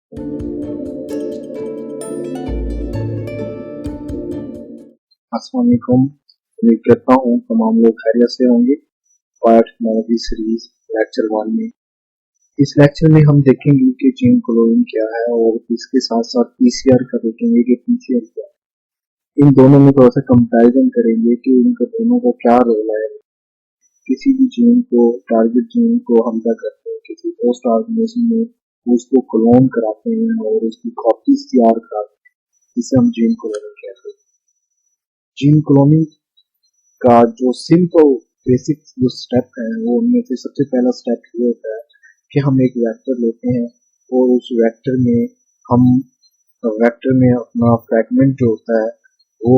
अस्सलाम वालेकुम। उम्मीद करता हूँ तमाम लोग खैरियत से होंगे। बायोटेक्नोलॉजी सीरीज लेक्चर 1 में इस लेक्चर में हम देखेंगे कि जीन क्लोनिंग क्या है और इसके साथ साथ पीसीआर का देखेंगे कि पीसीआर क्या है। इन दोनों में थोड़ा सा कंपैरिजन करेंगे कि इनका दोनों का क्या रोल है। किसी भी जीन को, टारगेट जीन को हम क्या करते हैं, किसी पोस्ट ऑर्गेनिज्म में उसको क्लोन कराते हैं और उसकी कॉपीज तैयार कराते हैं, जिसे हम जीन क्लोनिंग कहते हैं। जीन क्लोनिंग का जो सिंपल बेसिक जो स्टेप है वो उनमें से सबसे पहला स्टेप ये होता है कि हम एक वेक्टर लेते हैं और उस वेक्टर में अपना फ्रैगमेंट जो होता है वो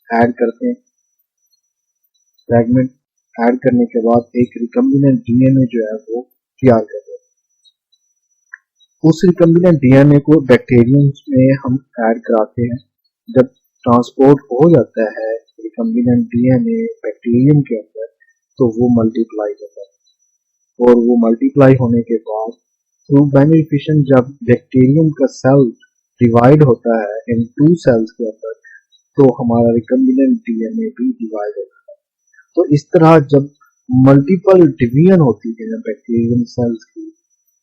ऐड करते हैं। फ्रैगमेंट ऐड करने के बाद एक रिकम्बिनेंट डीएनए जो है वो तैयार करते हैं। उस रिकम्बिनेंट डीएनए को बैक्टीरियम में हम ऐड कराते हैं। जब ट्रांसपोर्ट हो जाता है रिकम्बिनेंट डीएनए बैक्टीरियम के अंदर तो वो मल्टीप्लाई होता है और वो मल्टीप्लाई होने के बाद थ्रू बाइनरी फिशन जब बैक्टीरियम का सेल डिवाइड होता है इन 2 सेल्स के अंदर तो हमारा रिकम्बिनेंट डीएनए भी डिवाइड होता है। तो इस तरह जब मल्टीपल डिवीजन होती है बैक्टीरियम सेल्स की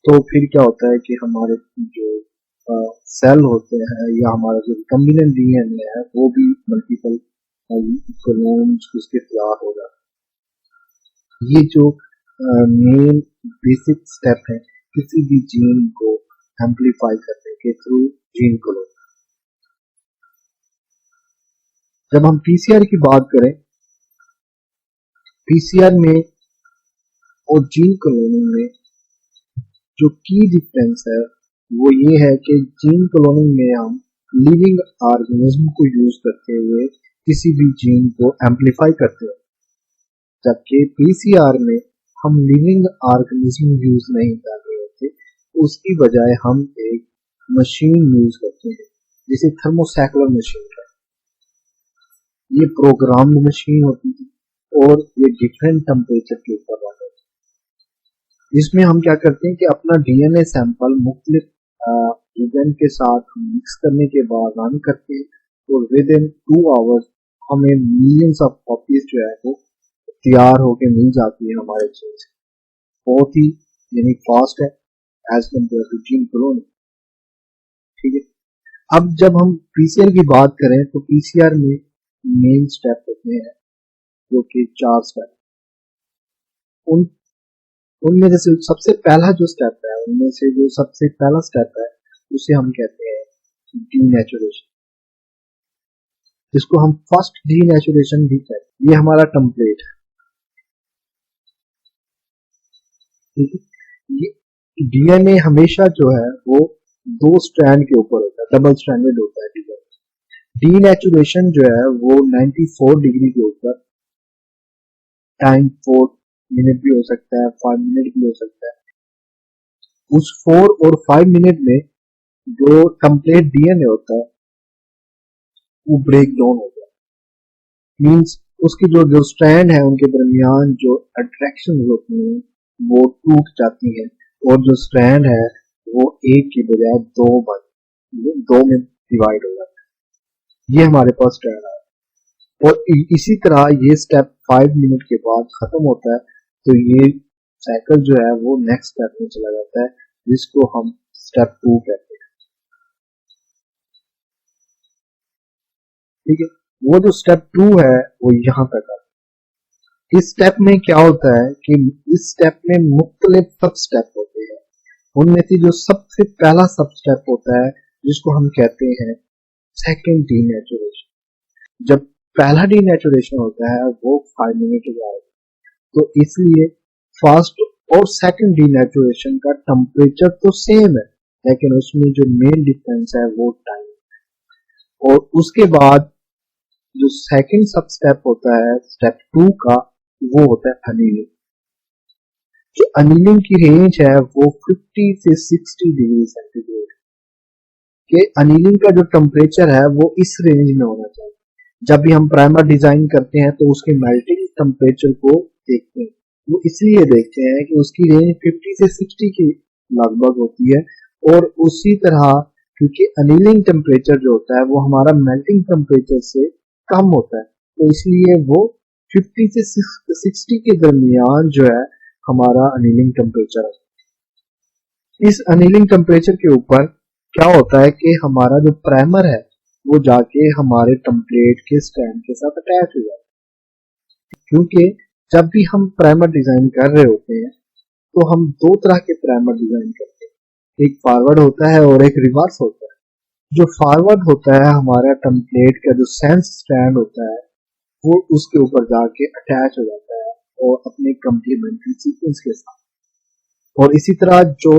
तो फिर क्या होता है कि हमारे जो सेल होते हैं या हमारा जो रिकम्बिनेंट डीएनए है वो भी मल्टीपल क्लोन्स उसके तैयार हो जाता है। ये जो मेन बेसिक स्टेप है किसी भी जीन को एम्पलीफाई करने के थ्रू जीन क्लोन। जब हम पीसीआर की बात करें, पीसीआर में और जीन क्लोनिंग में जो की डिफरेंस है वो ये है कि जीन क्लोनिंग में हम लिविंग ऑर्गेनिज्म को यूज करते हुए किसी भी जीन को एम्पलीफाई करते हैं, जबकि पीसीआर में हम लिविंग ऑर्गेनिज्म यूज नहीं कर रहे होते, उसकी बजाय हम एक मशीन यूज करते हैं जिसे थर्मोसाइक्लर मशीन है। ये प्रोग्राम्ड मशीन होती है और ये डिफरेंट टेम्परेचर के ऊपर रन होती है। इसमें हम क्या करते हैं कि अपना डीएनए सैंपल मुख्तलिफ एजेंट के साथ मिक्स करने के बाद रन करते हैं और विद इन 2 आवर्स हमें मिलियंस ऑफ कॉपीज जो है वो तैयार होके मिल जाती है हमारे जीन से। बहुत ही यानी फास्ट है as compare to gene cloning. ठीक है, अब जब हम पीसीआर की बात करें तो पीसीआर में मेन स्टेप होते हैं जो कि 4 स्टेप। उनमें से सबसे पहला जो स्टेप है उसे हम कहते हैं डीनेचुरेशन, जिसको हम फर्स्ट डीनेचुरेशन भी कहते हैं। ये हमारा टेम्पलेट है। ठीक है, ये डीएनए हमेशा जो है वो 2 स्ट्रैंड के ऊपर होता है, डबल स्ट्रैंडेड होता है डीएनए। डीनेचुरेशन जो है वो 94 डिग्री के ऊपर, टाइम 4 मिनट भी हो सकता है, 5 मिनट भी हो सकता है। उस 4 और 5 मिनट में जो कंप्लीट डीएनए होता है वो ब्रेक डाउन हो जाता है। मींस उसकी जो स्ट्रैंड है उनके दरमियान जो अट्रैक्शन होती है वो टूट जाती है और जो स्ट्रैंड है वो एक की बजाय 2 में डिवाइड हो जाता है। ये हमारे पास स्ट्रैंड है और इसी तरह ये स्टेप 5 मिनट के बाद खत्म होता है तो ये साइकिल जो है वो नेक्स्ट स्टेप में चला जाता है जिसको हम स्टेप 2 कहते हैं। ठीक है, वो जो स्टेप 2 है वो यहाँ तक है। इस स्टेप में क्या होता है कि इस स्टेप में मुख्तलिफ सब स्टेप होते हैं। उनमें से जो सबसे पहला सब स्टेप होता है जिसको हम कहते हैं सेकेंड डीनेचुरेशन। जब पहला डीनेचुरेशन होता है वो 5 मिनट जाएगा, तो इसलिए फर्स्ट और सेकंड डीनेचुरेशन का टेम्परेचर तो सेम है लेकिन उसमें जो मेन डिफरेंस है वो टाइम है। और उसके बाद जो सेकंड सब स्टेप होता है स्टेप 2 का वो होता है अनीलिंग। जो अनीलिंग की रेंज है वो 50 से 60 डिग्री सेंटीग्रेड के। अनीलिंग का जो टेम्परेचर है वो इस रेंज में होना चाहिए। जब भी हम प्राइमर डिजाइन करते हैं तो उसके मेल्टिंग टेम्परेचर को देखते हैं, वो इसलिए देखते हैं कि उसकी रेंज 50 से 60 के लगभग होती है और उसी तरह क्योंकि अनिलिंग टेम्परेचर जो होता है वो हमारा मेल्टिंग टेम्परेचर से कम होता है, तो इसलिए वो 50 से 60 के दरमियान जो है हमारा अनिलिंग टेम्परेचर है। इस अनिलिंग टेम्परेचर के ऊपर क्या होता है कि हमारा जो प्राइमर है वो जाके हमारे टेम्पलेट के स्टैंड के साथ अटैच हो जाता है। क्योंकि जब भी हम प्राइमर डिजाइन कर रहे होते हैं तो हम दो तरह के प्राइमर डिजाइन करते हैं, एक फॉरवर्ड होता है और एक रिवर्स होता है। जो फॉरवर्ड होता है हमारा टेम्पलेट का जो सेंस स्टैंड होता है वो उसके ऊपर जाके अटैच हो जाता है और अपने कम्प्लीमेंट्री सीक्वेंस के साथ, और इसी तरह जो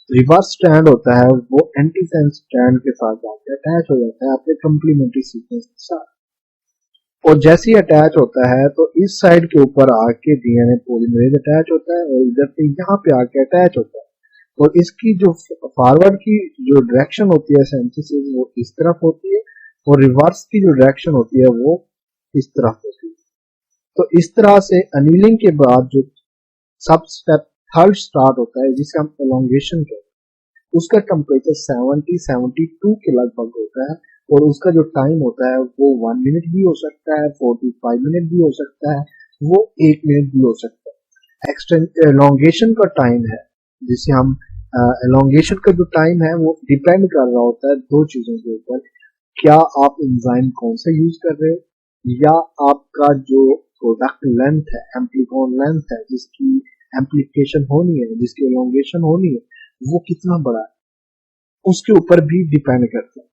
रिवर्स स्टैंड होता है वो एंटी सेंस स्टैंड के साथ जाके अटैच हो जाता है अपने कम्प्लीमेंट्री सीक्वेंस के साथ। और जैसे ही अटैच होता है तो इस साइड के ऊपर आके डीएनए पॉलीमरेज अटैच होता है और इधर से यहाँ पे आके अटैच होता है, और इसकी जो फॉरवर्ड की जो डायरेक्शन होती है सिंथेसिस वो इस तरफ होती है और रिवर्स की जो डायरेक्शन होती है वो इस तरफ होती है। तो इस तरह से अनिलिंग के बाद जो सब स्टेप थर्ड स्टार्ट होता है जिसे हम एलोंगेशन कहते हैं, उसका टेम्परेचर 72 के लगभग होता है और उसका जो टाइम होता है वो 1 मिनट भी हो सकता है, 45 मिनट भी हो सकता है, वो 1 मिनट भी हो सकता है। एक्सटेंड एलोंगेशन का टाइम है जिसे हम एलोंगेशन का जो टाइम है वो डिपेंड कर रहा होता है दो चीजों के ऊपर, क्या आप एंजाइम कौन सा यूज कर रहे हो या आपका जो प्रोडक्ट लेंथ है, एम्प्लीकॉन लेंथ है, जिसकी एम्प्लीकेशन होनी है, जिसकी एलोंगेशन होनी है वो कितना बड़ा है, उसके ऊपर भी डिपेंड करता है।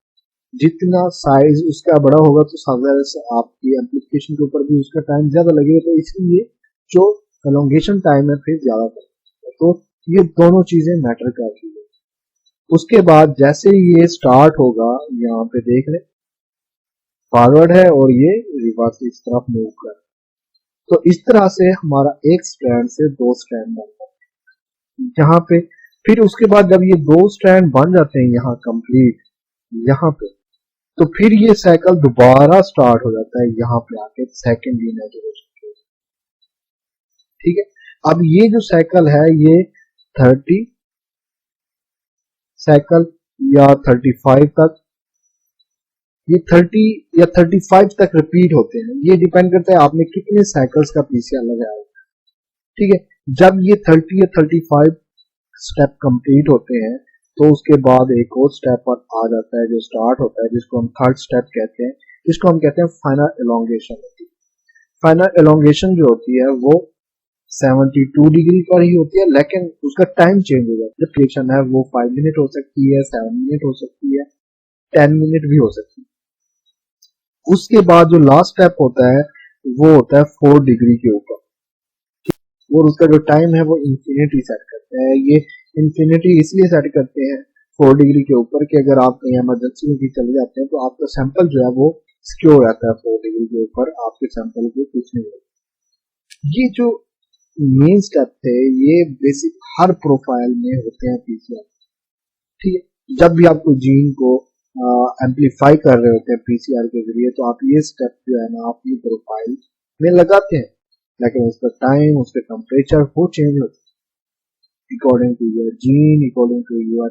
जितना साइज उसका बड़ा होगा तो आपकी एप्लीकेशन के ऊपर भी उसका टाइम ज्यादा लगेगा, तो इसलिए जो एलोंगेशन टाइम है फिर ज्यादा लगेगा। तो ये दोनों चीजें मैटर करती है। उसके बाद जैसे ये स्टार्ट होगा, यहाँ पे देख ले फॉरवर्ड है और ये रिवर्स इस तरफ मूव कर, तो इस तरह से हमारा एक स्ट्रैंड से दो स्ट्रैंड बनता है यहाँ पे। फिर उसके बाद जब ये दो स्ट्रैंड बन जाते हैं यहाँ कंप्लीट यहाँ पे, तो फिर ये साइकिल दोबारा स्टार्ट हो जाता है यहाँ पे आके सेकेंड डीनेचुरेशन के। ठीक है, अब ये जो साइकिल है ये 30 साइकिल या 35 तक, ये 30 या 35 तक रिपीट होते हैं, ये डिपेंड करता है आपने कितने साइकिल्स का पीसीआर लगाया। ठीक है, जब ये 30 या 35 स्टेप कंप्लीट होते हैं तो उसके बाद एक और स्टेप पर आ जाता है जो स्टार्ट होता है जिसको हम थर्ड स्टेप कहते हैं, जिसको हम कहते हैं फाइनल एलोंगेशन होती है। फाइनल एलोंगेशन जो होती है वो 72 डिग्री पर ही होती है, लेकिन उसका टाइम चेंज हो जाता है। ड्यूरेशन है वो 5 मिनट हो सकती है, 7 मिनट हो सकती है, 10 मिनट भी हो सकती है। उसके बाद जो लास्ट स्टेप होता है वो होता है 4 डिग्री के ऊपर, और उसका जो टाइम है वो इंफिनिटी सेट करते हैं। ये इंफिनिटी इसलिए सेट करते हैं 4 डिग्री के ऊपर कि अगर आप कहीं इमरजेंसी में भी चले जाते हैं तो आपका सैंपल जो है वो सिक्योर रहता है 4 डिग्री के ऊपर, आपके सैंपल को कुछ नहीं होता। ये जो मेन स्टेप थे ये बेसिक हर प्रोफाइल में होते हैं पीसीआर। ठीक है, जब भी आपको जीन को एम्पलीफाई कर रहे होते हैं पीसीआर के जरिए तो आप ये स्टेप जो है ना अपनी प्रोफाइल में लगाते हैं, लेकिन उसका टाइम, उसका टेम्परेचर वो चेंज होता है according to your gene, according to your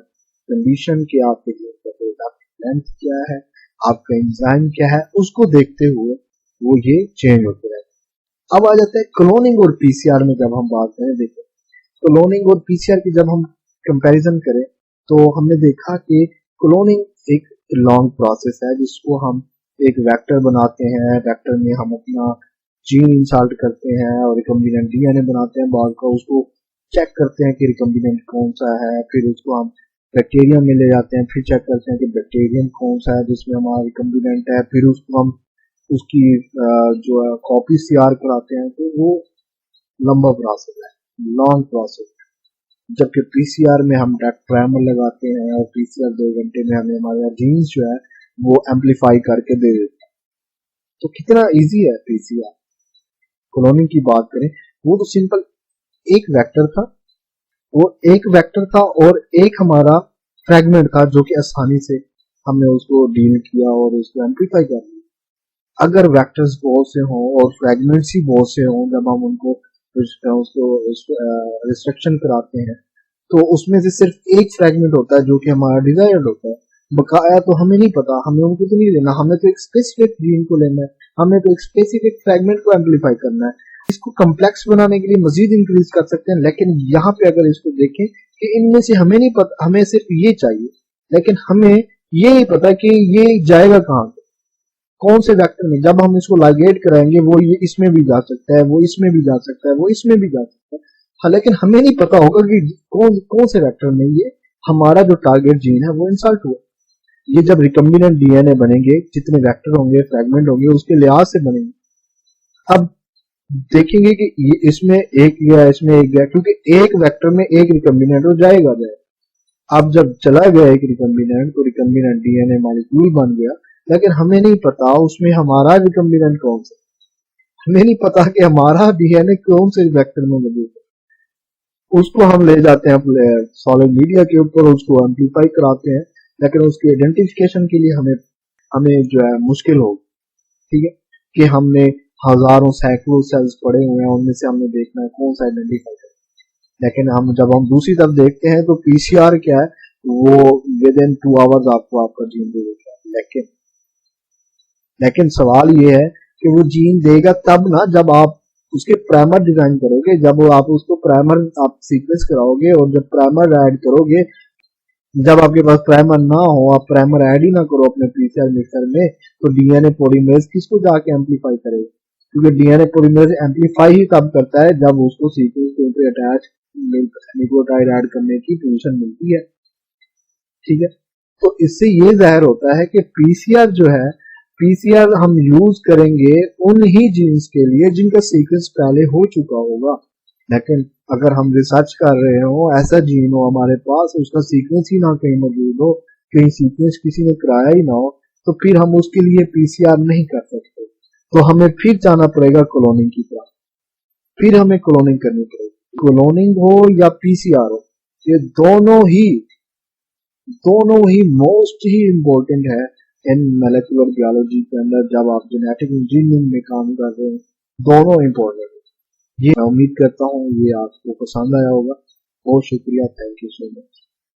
condition कि आपके जीन का प्रोडक्ट लेंथ क्या है, आपका एंजाइम क्या है, उसको देखते हुए वो ये चेंज होते रहते हैं। अब आ जाता है क्लोनिंग और पीसीआर में जब हम बात करें, देखो क्लोनिंग और पीसीआर की जब हम कंपैरिजन करें तो हमने देखा कि क्लोनिंग एक लॉन्ग प्रोसेस है जिसको हम एक वेक्टर बनाते हैं, वेक्टर में हम अपना जीन इंसर्ट करते हैं और रिकम्बिनेंट डीएनए बनाते हैं, बाद का उसको चेक करते हैं कि रिकम्बिनेंट कौन सा है, फिर उसको हम बैक्टीरियम में ले जाते हैं, फिर चेक करते हैं कि बैक्टीरियम कौन सा है जिसमें हमारा रिकम्बिनेंट है, फिर उसको हम उसकी जो है कॉपी तैयार कराते हैं। तो वो लंबा प्रोसेस है, लॉन्ग प्रोसेस। जबकि पीसीआर में हम डायरेक्ट प्राइमर लगाते हैं और पीसीआर 2 घंटे में हमें हमारा जीन्स जो है वो एम्पलीफाई करके दे देता है। तो कितना इजी है पीसीआर। क्लोनिंग की बात करें वो तो सिंपल एक वेक्टर था, वो एक वेक्टर था और एक हमारा फ्रेगमेंट था जो कि आसानी से हमने उसको डील किया और उसको एम्पलीफाई कर लिया। अगर वेक्टर्स बहुत से हों और फ्रेगमेंट्स ही बहुत से हों, जब हम उनको उसको रिस्ट्रक्शन कराते हैं तो उसमें से सिर्फ एक फ्रेगमेंट होता है जो कि हमारा डिजायर्ड होता है, बकाया तो हमें नहीं पता, हमें उनको तो नहीं लेना, हमें तो एक स्पेसिफिक जीन को लेना है, हमें तो एक स्पेसिफिक फ्रेगमेंट को एम्पलीफाई करना है। इसको कम्प्लेक्स बनाने के लिए मजीद इंक्रीज कर सकते हैं, लेकिन यहाँ पे अगर इसको देखें कि इनमें से हमें नहीं पता, हमें सिर्फ ये चाहिए, लेकिन हमें ये नहीं पता कि ये जाएगा कहाँ पे, कौन से वेक्टर में। जब हम इसको लाइगेट कराएंगे वो ये इसमें भी जा सकता है, वो इसमें भी जा सकता है, वो इसमें भी जा सकता है, हाँ, लेकिन हमें नहीं पता होगा कि कौन कौन से वेक्टर में ये हमारा जो टारगेट जीन है वो इंसल्ट हुआ। ये जब रिकम्बिनेंट डीएनए बनेंगे, जितने वेक्टर होंगे, फ्रेगमेंट होंगे, उसके लिहाज से बनेंगे। अब देखेंगे कि ये इसमें एक गया, इसमें एक गया, क्योंकि एक वेक्टर में एक रिकम्बिनेंट हो जाएगा। अब जब चला गया एक रिकम्बिनेंट, तो रिकम्बिनेंट डीएनए मॉलिक्यूल बन गया, लेकिन हमें नहीं पता उसमें हमारा रिकम्बिनेंट कौन सा, हमें नहीं पता कि हमारा डीएनए कौन से वेक्टर में मौजूद है। उसको हम ले जाते हैं सॉलिड मीडिया के ऊपर, उसको एम्पलीफाई कराते हैं, लेकिन उसकी आइडेंटिफिकेशन के लिए हमें हमें जो है मुश्किल होगी, ठीक है, कि हमने हजारों सैकड़ों सेल्स पड़े हुए हैं, उनमें से हमने देखना है कौन सा आइडेंटिफाई करें। लेकिन जब हम दूसरी तरफ देखते हैं तो पीसीआर क्या है, वो विद इन 2 आवर्स आपको आपका जीन दे देता है। लेकिन सवाल ये है कि वो जीन देगा तब ना जब आप उसके प्राइमर डिजाइन करोगे, जब आप उसको प्राइमर आप सीक्वेंस कराओगे, और जब प्राइमर ऐड करोगे, जब आपके पास प्राइमर ना हो, आप प्राइमर ऐड ही ना करो अपने पीसीआर मिक्सर में, तो डीएनए पॉलीमरेज किसको जाके एम्पलीफाई करेगा? क्योंकि डीएनए पॉलीमरेज एम्पलीफाई ही तब करता है जब उसको सीक्वेंस के ऊपर अटैच न्यूक्लियोटाइड ऐड करने की पोजीशन मिलती है, ठीक है। तो इससे ये जाहिर होता है कि पीसीआर जो है, पीसीआर हम यूज करेंगे उन ही जीन्स के लिए जिनका सीक्वेंस पहले हो चुका होगा। लेकिन अगर हम रिसर्च कर रहे हो, ऐसा जीन हो हमारे पास, उसका सीक्वेंस ही ना कहीं मौजूद हो, कहीं सीक्वेंस किसी ने कराया ही ना हो, तो फिर हम उसके लिए पीसीआर नहीं कर सकते। तो हमें फिर जाना पड़ेगा क्लोनिंग की तरफ, फिर हमें क्लोनिंग करनी पड़ेगी। क्लोनिंग हो या पीसीआर हो, ये दोनों ही मोस्ट ही इम्पोर्टेंट है इन मोलेकुलर बायोलॉजी के अंदर। जब आप जेनेटिक इंजीनियरिंग में काम कर रहे हैं, दोनों इम्पोर्टेंट है। ये मैं उम्मीद करता हूँ ये आपको पसंद आया होगा। बहुत शुक्रिया, थैंक यू सो मच।